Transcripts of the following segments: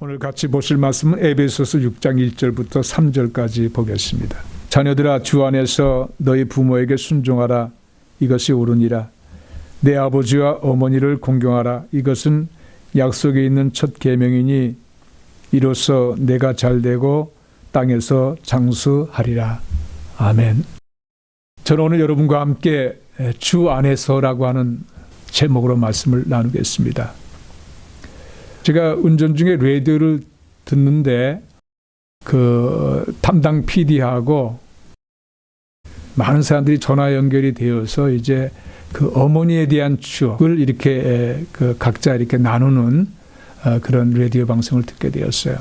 오늘 같이 보실 말씀은 에베소서 6장 1절부터 3절까지 보겠습니다. 자녀들아, 주 안에서 너희 부모에게 순종하라. 이것이 옳으니라. 내 아버지와 어머니를 공경하라. 이것은 약속에 있는 첫 계명이니 이로써 내가 잘되고 땅에서 장수하리라. 아멘. 저는 오늘 여러분과 함께 주 안에서라고 하는 제목으로 말씀을 나누겠습니다. 제가 운전 중에 라디오를 듣는데 그 담당 PD하고 많은 사람들이 전화 연결이 되어서 이제 그 어머니에 대한 추억을 이렇게 각자 이렇게 나누는 그런 라디오 방송을 듣게 되었어요.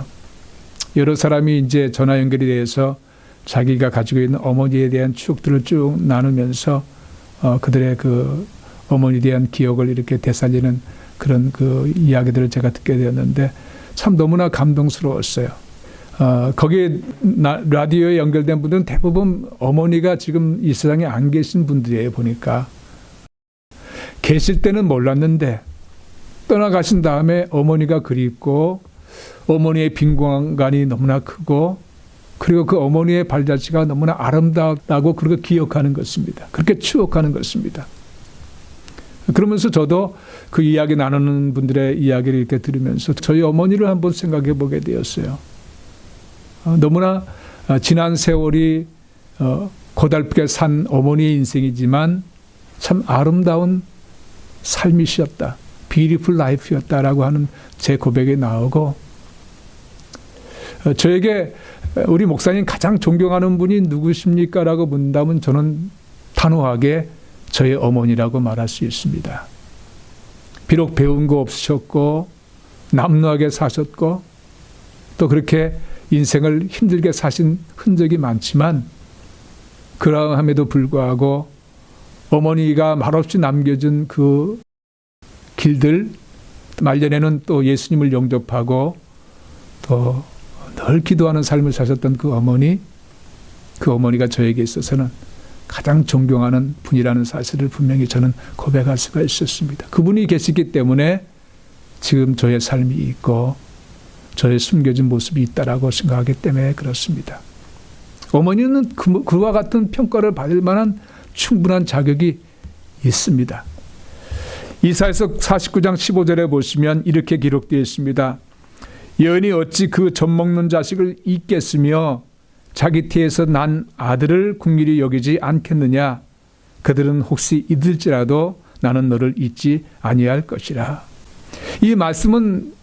여러 사람이 이제 전화 연결이 돼서 자기가 가지고 있는 어머니에 대한 추억들을 쭉 나누면서 그들의 그 어머니에 대한 기억을 이렇게 되살리는 그런 그 이야기들을 제가 듣게 되었는데 참 너무나 감동스러웠어요. 거기에 라디오에 연결된 분들은 대부분 어머니가 지금 이 세상에 안 계신 분들이에요. 보니까 계실 때는 몰랐는데 떠나가신 다음에 어머니가 그립고 어머니의 빈 공간이 너무나 크고 그리고 그 어머니의 발자취가 너무나 아름답다고 그렇게 기억하는 것입니다. 그렇게 추억하는 것입니다. 그러면서 저도 그 이야기 나누는 분들의 이야기를 이렇게 들으면서 저희 어머니를 한번 생각해 보게 되었어요. 너무나 지난 세월이 고달프게 산 어머니의 인생이지만 참 아름다운 삶이셨다. beautiful life였다라고 하는 제 고백이 나오고 저에게 우리 목사님 가장 존경하는 분이 누구십니까? 라고 묻는다면 저는 단호하게 저의 어머니라고 말할 수 있습니다. 비록 배운 거 없으셨고 남루하게 사셨고 또 그렇게 인생을 힘들게 사신 흔적이 많지만 그러함에도 불구하고 어머니가 말없이 남겨준 그 길들, 말년에는 또 예수님을 영접하고 또 늘 기도하는 삶을 사셨던 그 어머니가 저에게 있어서는 가장 존경하는 분이라는 사실을 분명히 저는 고백할 수가 있었습니다. 그분이 계시기 때문에 지금 저의 삶이 있고 저의 숨겨진 모습이 있다라고 생각하기 때문에 그렇습니다. 어머니는 그와 같은 평가를 받을 만한 충분한 자격이 있습니다. 이사야서 49장 15절에 보시면 이렇게 기록되어 있습니다. 여인이 어찌 그 젖먹는 자식을 잊겠으며 자기 태에서 난 아들을 긍휼히 여기지 않겠느냐. 그들은 혹시 잊을지라도 나는 너를 잊지 아니할 것이라. 이 말씀은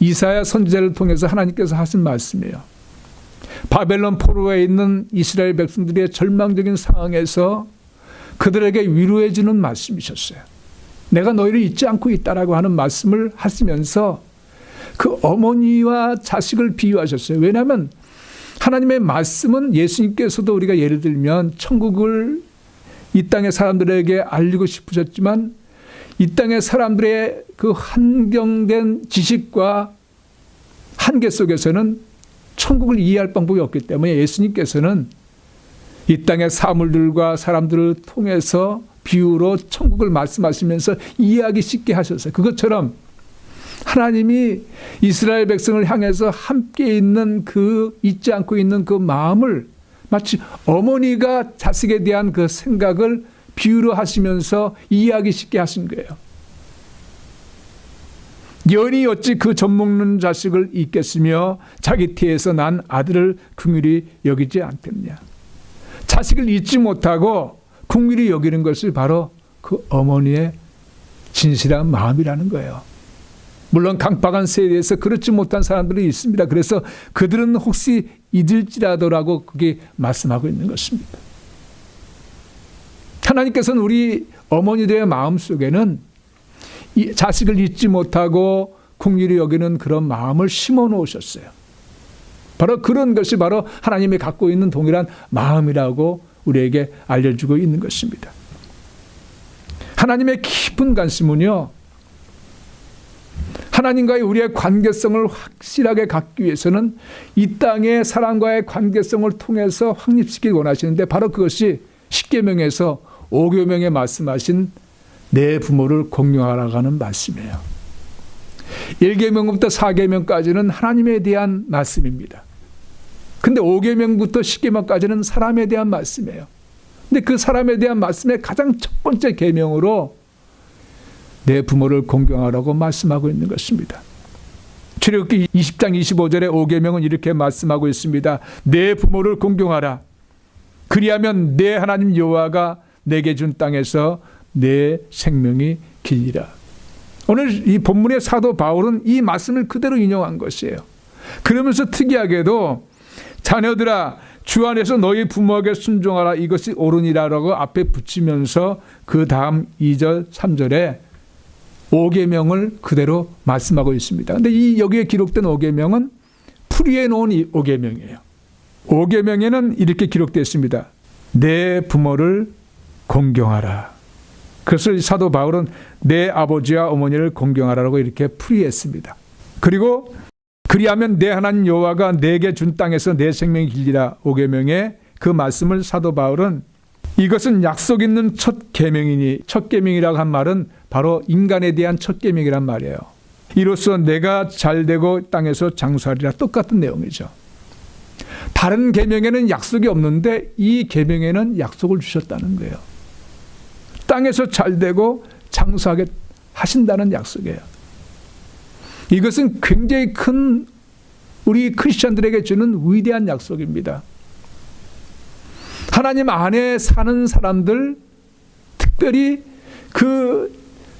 이사야 선지자를 통해서 하나님께서 하신 말씀이에요. 바벨론 포로에 있는 이스라엘 백성들의 절망적인 상황에서 그들에게 위로해 주는 말씀이셨어요. 내가 너희를 잊지 않고 있다라고 하는 말씀을 하시면서 그 어머니와 자식을 비유하셨어요. 왜냐하면 하나님의 말씀은 예수님께서도 우리가 예를 들면 천국을 이 땅의 사람들에게 알리고 싶으셨지만 이 땅의 사람들의 그 한정된 지식과 한계 속에서는 천국을 이해할 방법이 없기 때문에 예수님께서는 이 땅의 사물들과 사람들을 통해서 비유로 천국을 말씀하시면서 이해하기 쉽게 하셨어요. 그것처럼 하나님이 이스라엘 백성을 향해서 함께 있는 그 잊지 않고 있는 그 마음을 마치 어머니가 자식에 대한 그 생각을 비유로 하시면서 이해하기 쉽게 하신 거예요. 여인이 어찌 그 젖먹는 자식을 잊겠으며 자기 태에서 난 아들을 긍휼히 여기지 않겠냐. 자식을 잊지 못하고 긍휼히 여기는 것이 바로 그 어머니의 진실한 마음이라는 거예요. 물론 강박한 세대에서 그렇지 못한 사람들이 있습니다. 그래서 그들은 혹시 잊을지라도라고 그게 말씀하고 있는 것입니다. 하나님께서는 우리 어머니들의 마음속에는 이 자식을 잊지 못하고 긍휼히 여기는 그런 마음을 심어 놓으셨어요. 바로 그런 것이 바로 하나님이 갖고 있는 동일한 마음이라고 우리에게 알려주고 있는 것입니다. 하나님의 깊은 관심은요, 하나님과의 우리의 관계성을 확실하게 갖기 위해서는 이 땅의 사람과의 관계성을 통해서 확립시키기 원하시는데 바로 그것이 십계명에서 5계명에 말씀하신 내 부모를 공경하라고 하는 말씀이에요. 1계명부터 4계명까지는 하나님에 대한 말씀입니다. 근데 5계명부터 10계명까지는 사람에 대한 말씀이에요. 근데 그 사람에 대한 말씀의 가장 첫 번째 계명으로 내 부모를 공경하라고 말씀하고 있는 것입니다. 출애굽기 20장 25절에 5계명은 이렇게 말씀하고 있습니다. 내 부모를 공경하라. 그리하면 내 하나님 여호와가 내게 준 땅에서 내 생명이 길리라. 오늘 이 본문의 사도 바울은 이 말씀을 그대로 인용한 것이에요. 그러면서 특이하게도 자녀들아 주 안에서 너희 부모에게 순종하라 이것이 옳으니라라고 앞에 붙이면서 그 다음 2절 3절에 5계명을 그대로 말씀하고 있습니다. 그런데 이 여기에 기록된 5계명은 풀이해 놓은 5계명이에요. 5계명에는 이렇게 기록되어 있습니다. 내 부모를 공경하라. 그래서 사도 바울은 내 아버지와 어머니를 공경하라고 이렇게 풀이했습니다. 그리고 그리하면 내 하나님 여호와가 내게 준 땅에서 내 생명이 길리라 5계명의 그 말씀을 사도 바울은 이것은 약속 있는 첫 계명이니 첫 계명이라고 한 말은 바로 인간에 대한 첫 계명이란 말이에요. 이로써 내가 잘되고 땅에서 장수하리라 똑같은 내용이죠. 다른 계명에는 약속이 없는데 이 계명에는 약속을 주셨다는 거예요. 땅에서 잘되고 장수하게 하신다는 약속이에요. 이것은 굉장히 큰 우리 크리스천들에게 주는 위대한 약속입니다. 하나님 안에 사는 사람들, 특별히 그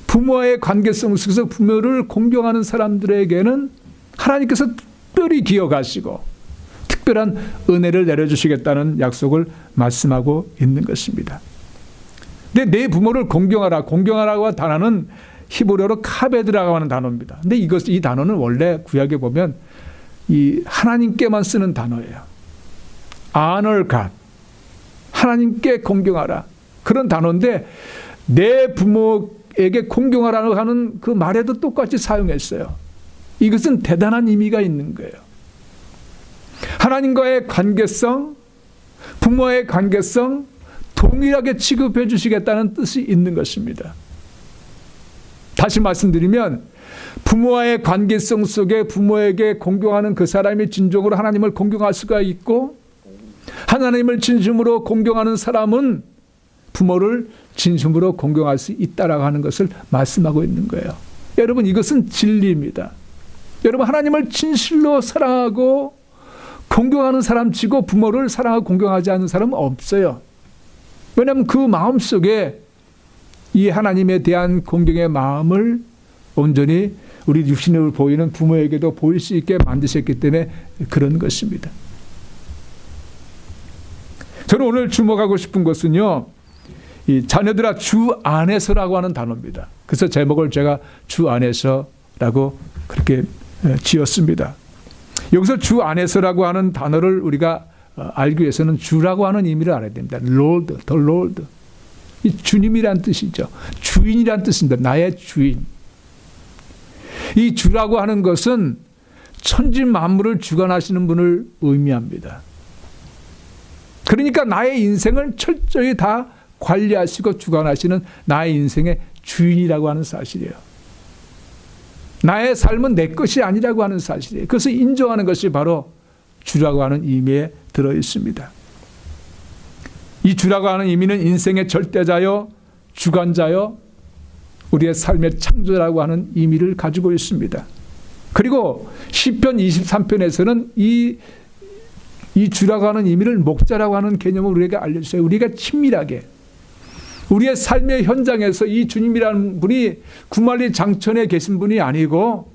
부모의 관계성 속에서 부모를 공경하는 사람들에게는 하나님께서 특별히 기억하시고 특별한 은혜를 내려주시겠다는 약속을 말씀하고 있는 것입니다. 근데 내 부모를 공경하라. 공경하라고 하는 단어는 히브리어로 카베드라고 하는 단어입니다. 근데 이 단어는 원래 구약에 보면 이 하나님께만 쓰는 단어예요. honor God. 하나님께 공경하라. 그런 단어인데 내 부모에게 공경하라고 하는 그 말에도 똑같이 사용했어요. 이것은 대단한 의미가 있는 거예요. 하나님과의 관계성, 부모의 관계성 동일하게 취급해 주시겠다는 뜻이 있는 것입니다. 다시 말씀드리면 부모와의 관계성 속에 부모에게 공경하는 그 사람이 진정으로 하나님을 공경할 수가 있고 하나님을 진심으로 공경하는 사람은 부모를 진심으로 공경할 수 있다라고 하는 것을 말씀하고 있는 거예요. 여러분 이것은 진리입니다. 여러분 하나님을 진실로 사랑하고 공경하는 사람 치고 부모를 사랑하고 공경하지 않는 사람은 없어요. 왜냐하면 그 마음속에 이 하나님에 대한 공경의 마음을 온전히 우리 육신으로 보이는 부모에게도 보일 수 있게 만드셨기 때문에 그런 것입니다. 저는 오늘 주목하고 싶은 것은요. 이 자녀들아 주 안에서라고 하는 단어입니다. 그래서 제목을 제가 주 안에서라고 그렇게 지었습니다. 여기서 주 안에서라고 하는 단어를 우리가 알기 위해서는 주라고 하는 의미를 알아야 됩니다. Lord, the Lord. 이 주님이란 뜻이죠. 주인이란 뜻입니다. 나의 주인. 이 주라고 하는 것은 천지 만물을 주관하시는 분을 의미합니다. 그러니까 나의 인생을 철저히 다 관리하시고 주관하시는 나의 인생의 주인이라고 하는 사실이에요. 나의 삶은 내 것이 아니라고 하는 사실이에요. 그것을 인정하는 것이 바로 주라고 하는 의미에 들어 있습니다. 이 주라고 하는 의미는 인생의 절대자요, 주관자요, 우리의 삶의 창조라고 하는 의미를 가지고 있습니다. 그리고 시편 23편에서는 이 주라고 하는 의미를 목자라고 하는 개념을 우리에게 알려주세요. 우리가 친밀하게 우리의 삶의 현장에서 이 주님이라는 분이 구말리 장천에 계신 분이 아니고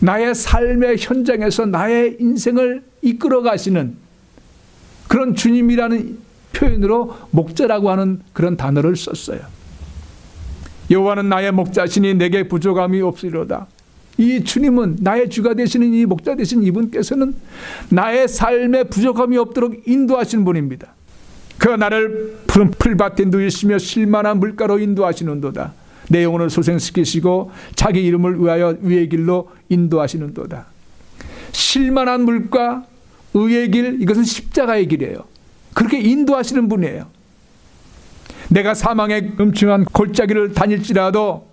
나의 삶의 현장에서 나의 인생을 이끌어 가시는 그런 주님이라는 표현으로 목자라고 하는 그런 단어를 썼어요. 여호와는 나의 목자시니 내게 부족함이 없으리로다. 이 주님은 나의 주가 되시는 이 목자 되신 이분께서는 나의 삶에 부족함이 없도록 인도하시는 분입니다. 그가 나를 푸른 풀밭에 누이시며 쉴만한 물가로 인도하시는도다. 내 영혼을 소생시키시고 자기 이름을 위하여 의의 길로 인도하시는도다. 쉴만한 물가, 의의 길, 이것은 십자가의 길이에요. 그렇게 인도하시는 분이에요. 내가 사망의 음침한 골짜기를 다닐지라도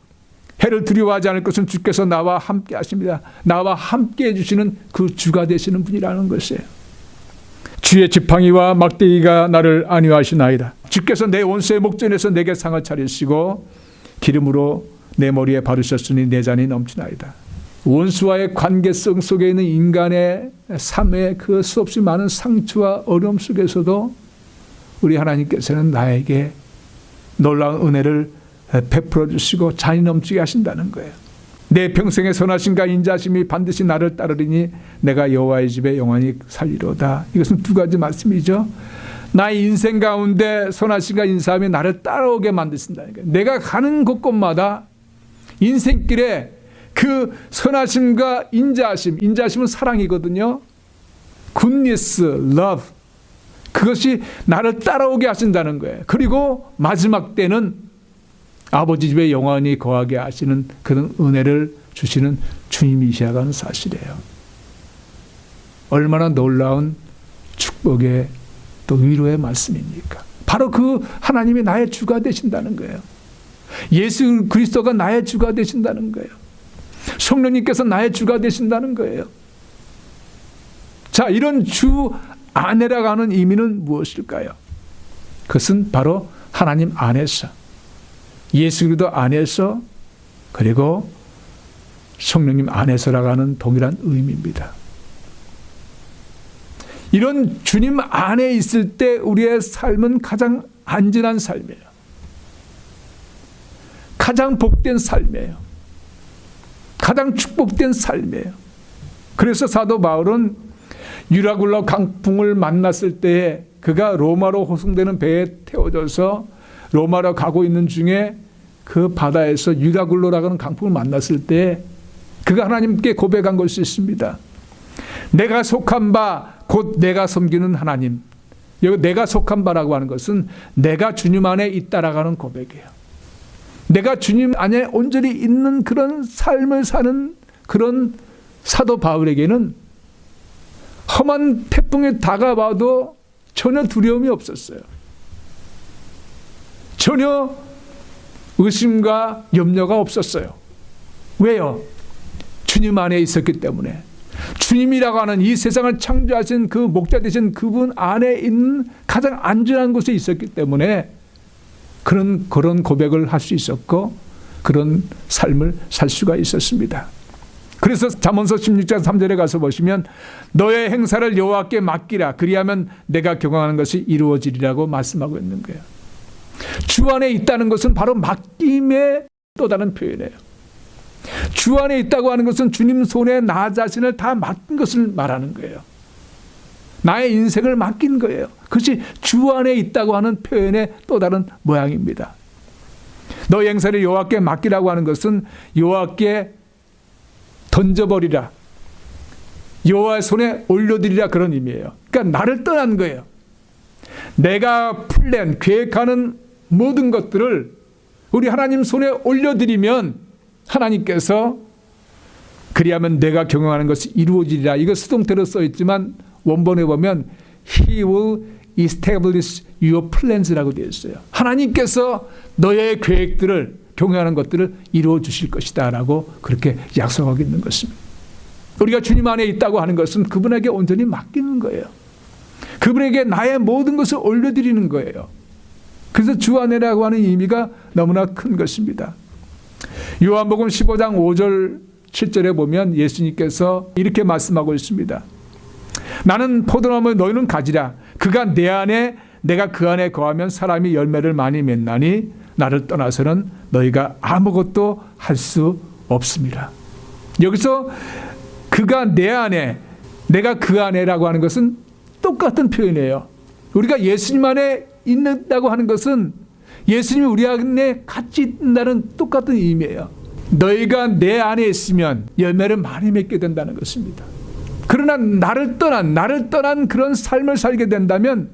해를 두려워하지 않을 것은 주께서 나와 함께 하십니다. 나와 함께 해주시는 그 주가 되시는 분이라는 것이에요. 주의 지팡이와 막대기가 나를 안위하시나이다. 주께서 내 원수의 목전에서 내게 상을 차리시고 기름으로 내 머리에 바르셨으니 내 잔이 넘치나이다. 원수와의 관계성 속에 있는 인간의 삶의 그 수없이 많은 상처와 어려움 속에서도 우리 하나님께서는 나에게 놀라운 은혜를 베풀어 주시고 잔이 넘치게 하신다는 거예요. 내 평생의 선하심과 인자심이 반드시 나를 따르리니 내가 여호와의 집에 영원히 살리로다. 이것은 두 가지 말씀이죠. 나의 인생 가운데 선하심과 인사함이 나를 따라오게 만드신다는 거예요. 내가 가는 곳곳마다 인생길에 그 선하심과 인자심은 사랑이거든요. goodness, love, 그것이 나를 따라오게 하신다는 거예요. 그리고 마지막 때는 아버지 집에 영원히 거하게 하시는 그런 은혜를 주시는 주님이시라는 사실이에요. 얼마나 놀라운 축복의 또 위로의 말씀입니까? 바로 그 하나님이 나의 주가 되신다는 거예요. 예수 그리스도가 나의 주가 되신다는 거예요. 성령님께서 나의 주가 되신다는 거예요. 자, 이런 주 안에라고 하는 의미는 무엇일까요? 그것은 바로 하나님 안에서, 예수 그리스도 안에서, 그리고 성령님 안에서라고 하는 동일한 의미입니다. 이런 주님 안에 있을 때 우리의 삶은 가장 안전한 삶이에요. 가장 복된 삶이에요. 가장 축복된 삶이에요. 그래서 사도 바울은 유라굴라 강풍을 만났을 때에 그가 로마로 호송되는 배에 태워져서 로마로 가고 있는 중에 그 바다에서 유라굴로라고 하는 강풍을 만났을 때 그가 하나님께 고백한 것이 있습니다. 내가 속한 바 곧 내가 섬기는 하나님. 여기 내가 속한 바라고 하는 것은 내가 주님 안에 있다라고 하는 고백이에요. 내가 주님 안에 온전히 있는 그런 삶을 사는 그런 사도 바울에게는 험한 태풍이 다가와도 전혀 두려움이 없었어요. 전혀 의심과 염려가 없었어요. 왜요? 주님 안에 있었기 때문에. 주님이라고 하는 이 세상을 창조하신 그 목자 되신 그분 안에 있는 가장 안전한 곳에 있었기 때문에 그런 고백을 할 수 있었고 그런 삶을 살 수가 있었습니다. 그래서 잠언서 16장 3절에 가서 보시면 너의 행사를 여호와께 맡기라. 그리하면 내가 경영하는 것이 이루어지리라고 말씀하고 있는 거예요. 주 안에 있다는 것은 바로 맡김의 또 다른 표현이에요. 주 안에 있다고 하는 것은 주님 손에 나 자신을 다 맡긴 것을 말하는 거예요. 나의 인생을 맡긴 거예요. 그것이 주 안에 있다고 하는 표현의 또 다른 모양입니다. 너의 행사를 여호와께 맡기라고 하는 것은 여호와께 던져버리라. 여호와의 손에 올려드리라 그런 의미예요. 그러니까 나를 떠난 거예요. 내가 플랜, 계획하는 모든 것들을 우리 하나님 손에 올려드리면 하나님께서 그리하면 내가 경영하는 것이 이루어지리라. 이거 수동태로 써있지만 원본에 보면 He will establish your plans라고 되어 있어요. 하나님께서 너의 계획들을 경영하는 것들을 이루어 주실 것이다 라고 그렇게 약속하고 있는 것입니다. 우리가 주님 안에 있다고 하는 것은 그분에게 온전히 맡기는 거예요. 그분에게 나의 모든 것을 올려드리는 거예요. 그래서 주 안에라고 하는 의미가 너무나 큰 것입니다. 요한복음 15장 5절 7절에 보면 예수님께서 이렇게 말씀하고 있습니다. 나는 포도나무 너희는 가지라. 그가 내 안에 내가 그 안에 거하면 사람이 열매를 많이 맺나니 나를 떠나서는 너희가 아무것도 할 수 없습니다. 여기서 그가 내 안에 내가 그 안에라고 하는 것은 똑같은 표현이에요. 우리가 예수님 안에 있다고 하는 것은 예수님이 우리 안에 같이 있다는 똑같은 의미예요. 너희가 내 안에 있으면 열매를 많이 맺게 된다는 것입니다. 그러나 나를 떠난 그런 삶을 살게 된다면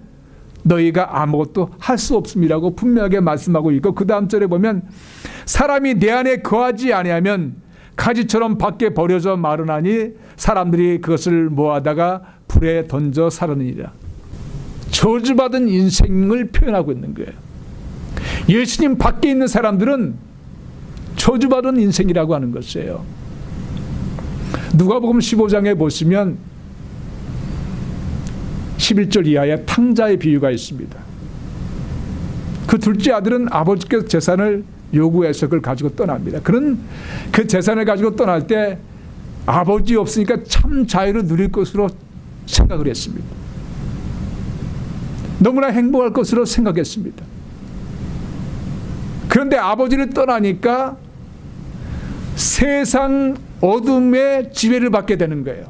너희가 아무것도 할 수 없음이라고 분명하게 말씀하고 있고 그 다음 절에 보면 사람이 내 안에 거하지 아니하면 가지처럼 밖에 버려져 마르나니 사람들이 그것을 모아다가 불에 던져 사르느니라. 저주받은 인생을 표현하고 있는 거예요. 예수님 밖에 있는 사람들은 저주받은 인생이라고 하는 것이에요. 누가복음 15장에 보시면 11절 이하에 탕자의 비유가 있습니다. 그 둘째 아들은 아버지께서 재산을 요구해서 그걸 가지고 떠납니다. 그런 그 재산을 가지고 떠날 때 아버지 없으니까 참 자유를 누릴 것으로 생각을 했습니다. 너무나 행복할 것으로 생각했습니다. 그런데 아버지를 떠나니까 세상 어둠의 지배를 받게 되는 거예요.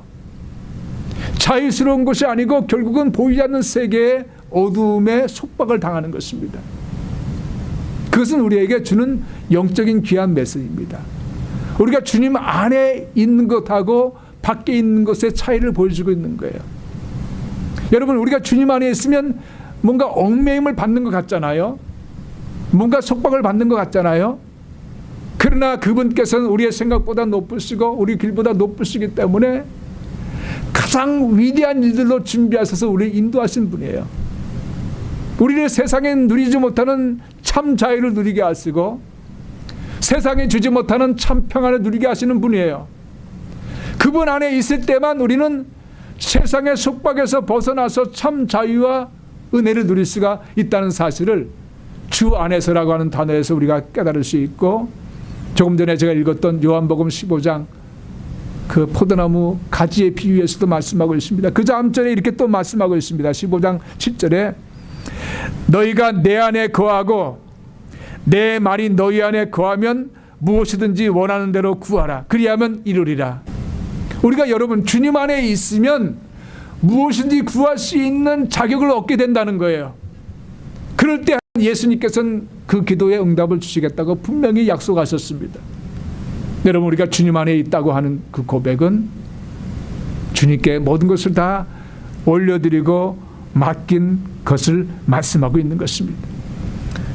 자유스러운 것이 아니고 결국은 보이지 않는 세계의 어둠에 속박을 당하는 것입니다. 그것은 우리에게 주는 영적인 귀한 메시지입니다. 우리가 주님 안에 있는 것하고 밖에 있는 것의 차이를 보여주고 있는 거예요. 여러분, 우리가 주님 안에 있으면 뭔가 얽매임을 받는 것 같잖아요. 뭔가 속박을 받는 것 같잖아요. 그러나 그분께서는 우리의 생각보다 높으시고 우리 길보다 높으시기 때문에 가장 위대한 일들로 준비하셔서 우리를 인도하신 분이에요. 우리를 세상에 누리지 못하는 참 자유를 누리게 하시고 세상에 주지 못하는 참 평안을 누리게 하시는 분이에요. 그분 안에 있을 때만 우리는 세상의 속박에서 벗어나서 참 자유와 은혜를 누릴 수가 있다는 사실을 주 안에서라고 하는 단어에서 우리가 깨달을 수 있고, 조금 전에 제가 읽었던 요한복음 15장 그 포도나무 가지의 비유에서도 말씀하고 있습니다. 그 다음 절에 이렇게 또 말씀하고 있습니다. 15장 7절에 너희가 내 안에 거하고 내 말이 너희 안에 거하면 무엇이든지 원하는 대로 구하라. 그리하면 이루리라. 우리가 여러분 주님 안에 있으면 무엇인지 구할 수 있는 자격을 얻게 된다는 거예요. 그럴 때 예수님께서는 그 기도에 응답을 주시겠다고 분명히 약속하셨습니다. 여러분, 우리가 주님 안에 있다고 하는 그 고백은 주님께 모든 것을 다 올려드리고 맡긴 것을 말씀하고 있는 것입니다.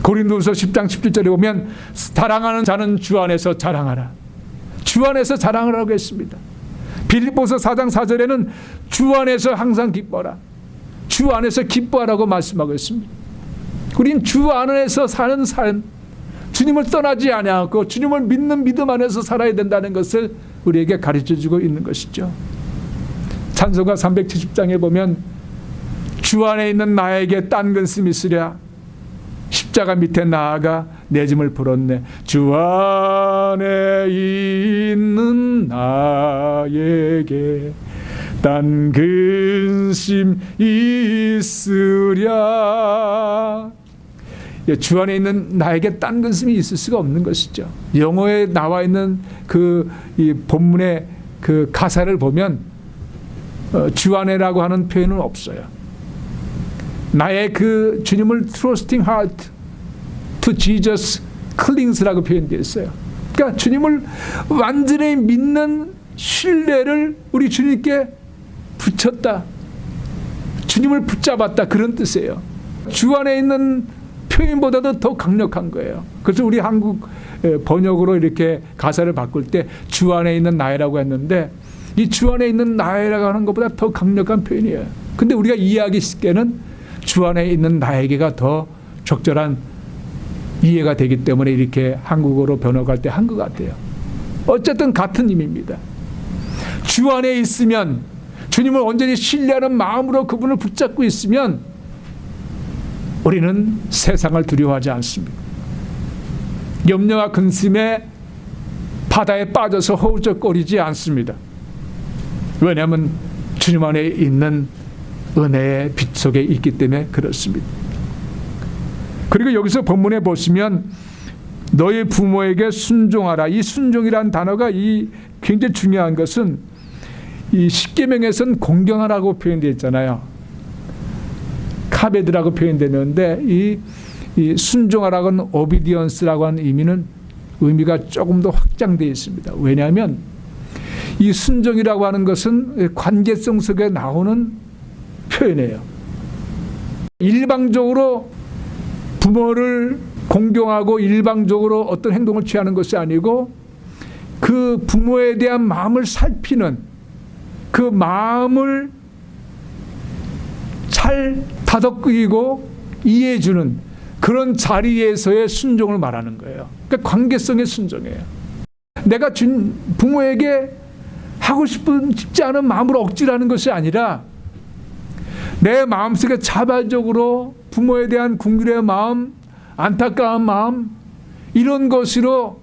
고린도후서 10장 17절에 보면 사랑하는 자는 주 안에서 자랑하라. 주 안에서 자랑하라고 했습니다. 빌립보서 4장 4절에는 주 안에서 항상 기뻐라. 주 안에서 기뻐하라고 말씀하고 있습니다. 우린 주 안에서 사는 삶, 주님을 떠나지 아니하고 주님을 믿는 믿음 안에서 살아야 된다는 것을 우리에게 가르쳐주고 있는 것이죠. 찬송가 370장에 보면 주 안에 있는 나에게 딴 근심이 있으랴 십자가 밑에 나아가 내 짐을 풀었네. 주 안에 있는 나에게 딴 근심 있으랴. 주 안에 있는 나에게 딴 근심이 있을 수가 없는 것이죠. 영어에 나와 있는 이 본문의 그 가사를 보면 주 안에라고 하는 표현은 없어요. 나의 그 주님을 trusting heart to Jesus clings라고 표현되어 있어요. 그러니까 주님을 완전히 믿는 신뢰를 우리 주님께 붙였다. 주님을 붙잡았다. 그런 뜻이에요. 주 안에 있는 표현보다도 더 강력한 거예요. 그래서 우리 한국 번역으로 이렇게 가사를 바꿀 때 주 안에 있는 나라고 했는데 이 주 안에 있는 나라고 하는 것보다 더 강력한 표현이에요. 근데 우리가 이해하기 쉽게는 주 안에 있는 나에게가 더 적절한 이해가 되기 때문에 이렇게 한국어로 번역할 때 한 것 같아요. 어쨌든 같은 의미입니다. 주 안에 있으면, 주님을 온전히 신뢰하는 마음으로 그분을 붙잡고 있으면 우리는 세상을 두려워하지 않습니다. 염려와 근심에 바다에 빠져서 허우적거리지 않습니다. 왜냐하면 주님 안에 있는 은혜의 빛 속에 있기 때문에 그렇습니다. 그리고 여기서 본문에 보시면 너희 부모에게 순종하라. 이 순종이라는 단어가 굉장히 중요한 것은 이 십계명에서는 공경하라고 표현되어 있잖아요. 카베드라고 표현되는데 이 순종하라고는 오비디언스라고 하는 의미가 조금 더 확장되어 있습니다. 왜냐하면 이 순종이라고 하는 것은 관계성 속에 나오는 표현이에요. 일방적으로 부모를 공경하고 일방적으로 어떤 행동을 취하는 것이 아니고 그 부모에 대한 마음을 살피는, 그 마음을 잘 다독이고 이해해 주는 그런 자리에서의 순종을 말하는 거예요. 그러니까 관계성에 순종해요. 내가 부모에게 하고 싶지 않은 마음으로 억지로 하는 것이 아니라 내 마음속에 자발적으로 부모에 대한 궁휼의 마음, 안타까운 마음, 이런 것으로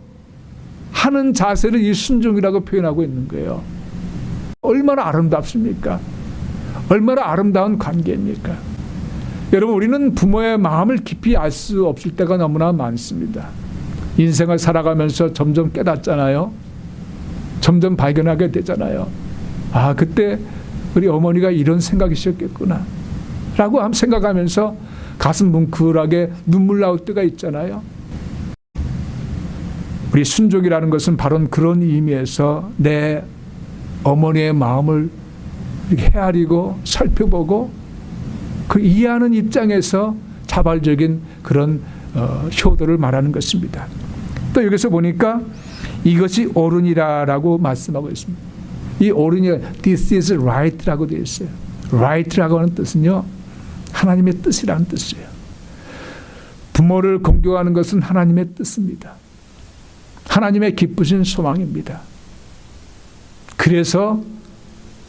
하는 자세를 이 순종이라고 표현하고 있는 거예요. 얼마나 아름답습니까? 얼마나 아름다운 관계입니까? 여러분, 우리는 부모의 마음을 깊이 알 수 없을 때가 너무나 많습니다. 인생을 살아가면서 점점 깨닫잖아요. 점점 발견하게 되잖아요. 아, 그때 우리 어머니가 이런 생각이셨겠구나 라고 생각하면서 가슴 뭉클하게 눈물 나올 때가 있잖아요. 우리 순종이라는 것은 바로 그런 의미에서 내 어머니의 마음을 이렇게 헤아리고 살펴보고 그 이해하는 입장에서 자발적인 그런 효도를 말하는 것입니다. 또 여기서 보니까 이것이 옳으니라라고 말씀하고 있습니다. 이 옳으니, this is right라고 되어 있어요. right라고 하는 뜻은요, 하나님의 뜻이라는 뜻이에요. 부모를 공경하는 것은 하나님의 뜻입니다. 하나님의 기쁘신 소망입니다. 그래서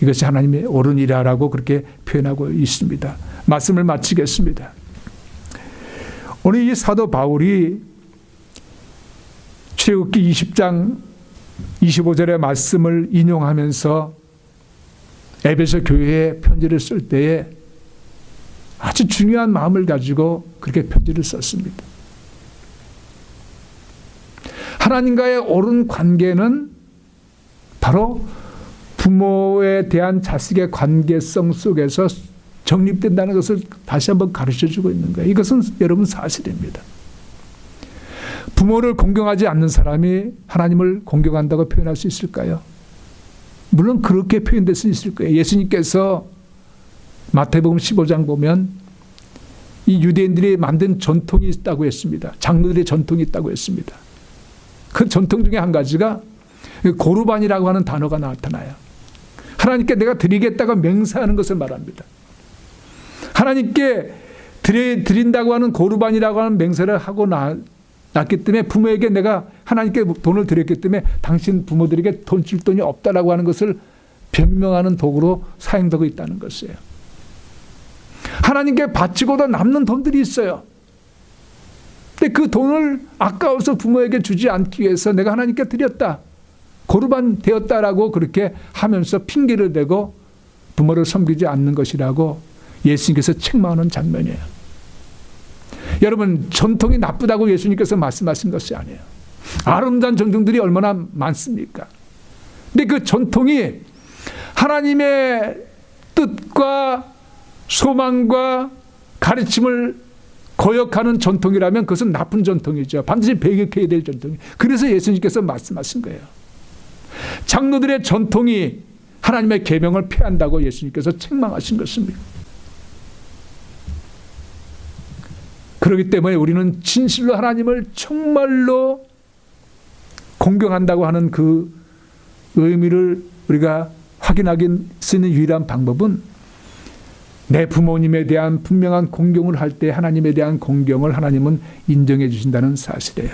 이것이 하나님의 옳으니라라고 그렇게 표현하고 있습니다. 말씀을 마치겠습니다. 오늘 이 사도 바울이 출애굽기 20장 25절의 말씀을 인용하면서 에베소 교회에 편지를 쓸 때에 아주 중요한 마음을 가지고 그렇게 편지를 썼습니다. 하나님과의 옳은 관계는 바로 부모에 대한 자식의 관계성 속에서 정립된다는 것을 다시 한번 가르쳐주고 있는 거예요. 이것은 여러분 사실입니다. 부모를 공경하지 않는 사람이 하나님을 공경한다고 표현할 수 있을까요? 물론 그렇게 표현될 수 있을 거예요. 예수님께서 마태복음 15장 보면 이 유대인들이 만든 전통이 있다고 했습니다. 장로들의 전통이 있다고 했습니다. 그 전통 중에 한 가지가 고르반이라고 하는 단어가 나타나요. 하나님께 내가 드리겠다고 맹세하는 것을 말합니다. 하나님께 드린다고 하는 고르반이라고 하는 맹세를 하고 났기 때문에 부모에게 내가 하나님께 돈을 드렸기 때문에 당신 부모들에게 돈 줄 돈이 없다라고 하는 것을 변명하는 도구로 사용되고 있다는 것이에요. 하나님께 바치고도 남는 돈들이 있어요. 근데 그 돈을 아까워서 부모에게 주지 않기 위해서 내가 하나님께 드렸다, 고르반 되었다라고 그렇게 하면서 핑계를 대고 부모를 섬기지 않는 것이라고 예수님께서 책망하는 장면이에요. 여러분, 전통이 나쁘다고 예수님께서 말씀하신 것이 아니에요. 아름다운 전통들이 얼마나 많습니까? 근데 그 전통이 하나님의 뜻과 소망과 가르침을 거역하는 전통이라면 그것은 나쁜 전통이죠. 반드시 배격해야 될 전통이. 그래서 예수님께서 말씀하신 거예요. 장로들의 전통이 하나님의 계명을 폐한다고 예수님께서 책망하신 것입니다. 그렇기 때문에 우리는 진실로 하나님을 정말로 공경한다고 하는 그 의미를 우리가 확인할 수 있는 유일한 방법은 내 부모님에 대한 분명한 공경을 할 때 하나님에 대한 공경을 하나님은 인정해 주신다는 사실이에요.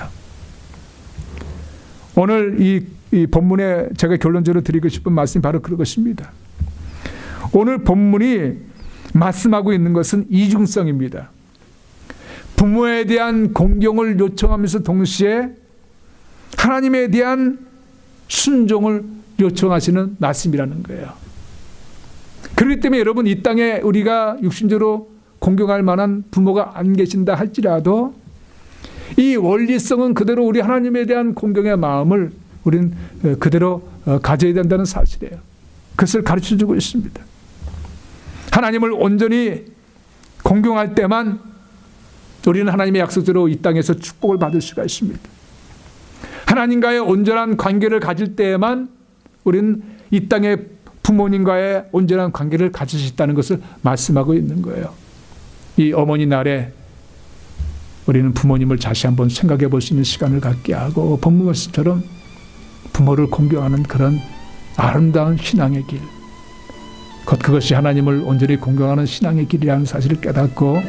오늘 이 본문에 제가 결론적으로 드리고 싶은 말씀이 바로 그것입니다. 오늘 본문이 말씀하고 있는 것은 이중성입니다. 부모에 대한 공경을 요청하면서 동시에 하나님에 대한 순종을 요청하시는 말씀이라는 거예요. 그렇기 때문에 여러분, 이 땅에 우리가 육신적으로 공경할 만한 부모가 안 계신다 할지라도 이 원리성은 그대로 우리 하나님에 대한 공경의 마음을 우리는 그대로 가져야 된다는 사실이에요. 그것을 가르쳐주고 있습니다. 하나님을 온전히 공경할 때만 우리는 하나님의 약속대로 이 땅에서 축복을 받을 수가 있습니다. 하나님과의 온전한 관계를 가질 때에만 우리는 이 땅에 부모님과의 온전한 관계를 가질 수 있다는 것을 말씀하고 있는 거예요. 이 어머니 날에 우리는 부모님을 다시 한번 생각해 볼 수 있는 시간을 갖게 하고 본문 말씀처럼 부모를 공경하는 그런 아름다운 신앙의 길, 그것이 하나님을 온전히 공경하는 신앙의 길이라는 사실을 깨닫고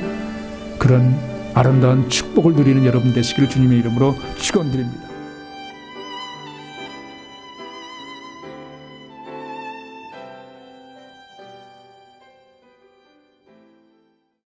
그런 아름다운 축복을 누리는 여러분 되시기를 주님의 이름으로 축원드립니다.